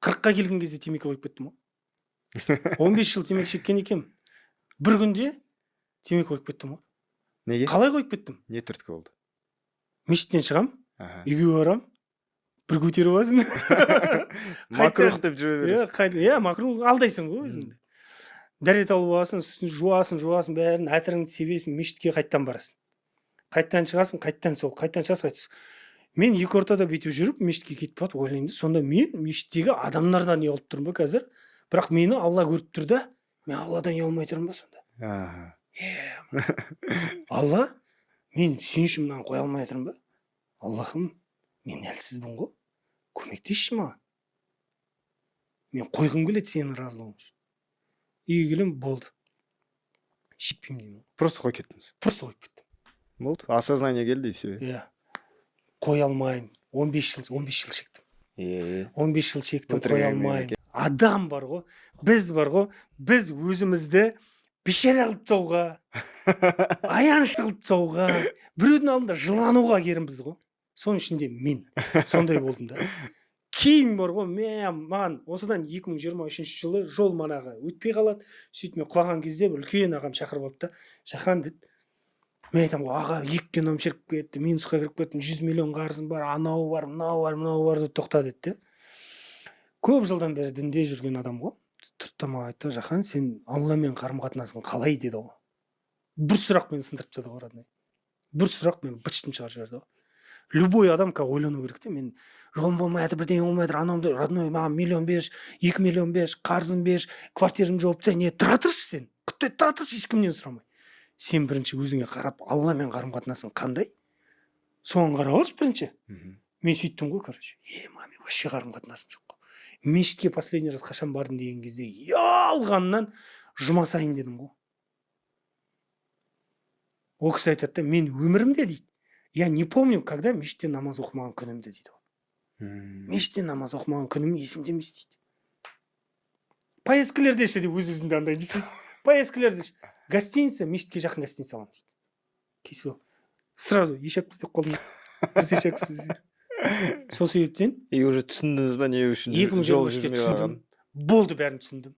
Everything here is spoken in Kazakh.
40-қа келген кезде темекі қойып кеттім ғой. 15 жыл темекі шеккен екем. Бір күнде темекі қойып кеттім ғой. Неге? Қалай қойып кеттім? Не түрткі болды? Мешіттен шығам, Аха. үйге барам, бір көтеріп аласың. Макрух деп жүре бересің. Иә, макрух алдайсың ғой өзіңді. Дәрет алып аласың, жуасың, бәрін әтіріңді себесің, мешітке қайттан барасың. Қайттан шығасың, қайттан шығасың, қайттан. Мен екі ортада бүйтіп жүріп, мешітке кетіп бат, ойлаймын, сонда мен мешіттегі адамдардан ұялып тұрмын ба қазір? Бірақ мені Алла көріп тұр да, мен Алладан ұялмай тұрмын ба сонда? Алла, мен сен үшін мынаны қоя алмай тұрмын ба? Аллахым, мен әлсізбін ғой, көмектесші маған. Мен қойғым келеді сенің разылығың үшін. Үйге келем, болды. Шекпеймін деймін. Просто қойып кеттіңіз. Просто қойып кеттім. Болды. Осознание келді, все. Иә. Қоя алмаймын. 15 жыл шектім. 15 жыл шектім, қоя алмаймын. Адам бар ғой, біз өзімізді бешара қылып тастауға, аянышты қылып тастауға, біреудің алдында жылануға керімбіз ғой. Соның ішінде мен сондай болдым да. Кейін бар ғой, маған осыдан 2023 жылы жол манағы өтпей қалады. Сөйтіп мен құлаған кезде бір үлкен ағам шақырып алды да, Жахан деді. Мен айтам ғой, аға, 2 кином шіріп кетті, минусқа кіріп кеттім, 100 миллион қарызым бар, анау бар, мынау бар деп тоқта деді. Көп жылдан бері дінде жүрген адам ғой. Тұртта маған айтты, Жахан, сен Алламен қарым-қатынасың қалай деді ғой. Бір сұрақ мені сындырып тастады ғой, родной. Бір сұрақ мені бытыштым шығарып жіберді ғой. Любой адам ойлану керек те, мен жолым болмай жатыр, бірдеңе болмай жатыр, анамды, родной, маған миллион берші, 2 миллион берші, қарызым берші, квартирам жауып тастайын, не тұра тұршы сен, құттай тұра тұршы, ешкімнен сұрамай. Сен бірінші өзіңе қарап, Алламен қарым-қатынасың қандай? Соған қарап алшы бірінші. Мен сөйттім ғой, короче. Мен вообще қарым-қатынасым жоқ қой. Мешітке последний раз қашан бардым деген кезде, ұялғаннан жұма сайын дедім ғой. Ол кісі айтады да, мен өмірімде дейді, я не помню, когда мешітте намаз оқымаған күнімді дейді. Мешітте намаз оқымаған күнім есімде емес дейді. Поездкілерде ше деп өз-өзімді андай дейсіз. Поездкілерде ше. Гостиница, мешітке жақын гостиница аламын дейді. Кесіп ал. Сразу ешекпіз деп қолымда. Біз ешекпіз. Сол себептен. Уже түсіндіңіз ба не үшін жол жүрмей қалғанын? Болды, бәрін түсіндім.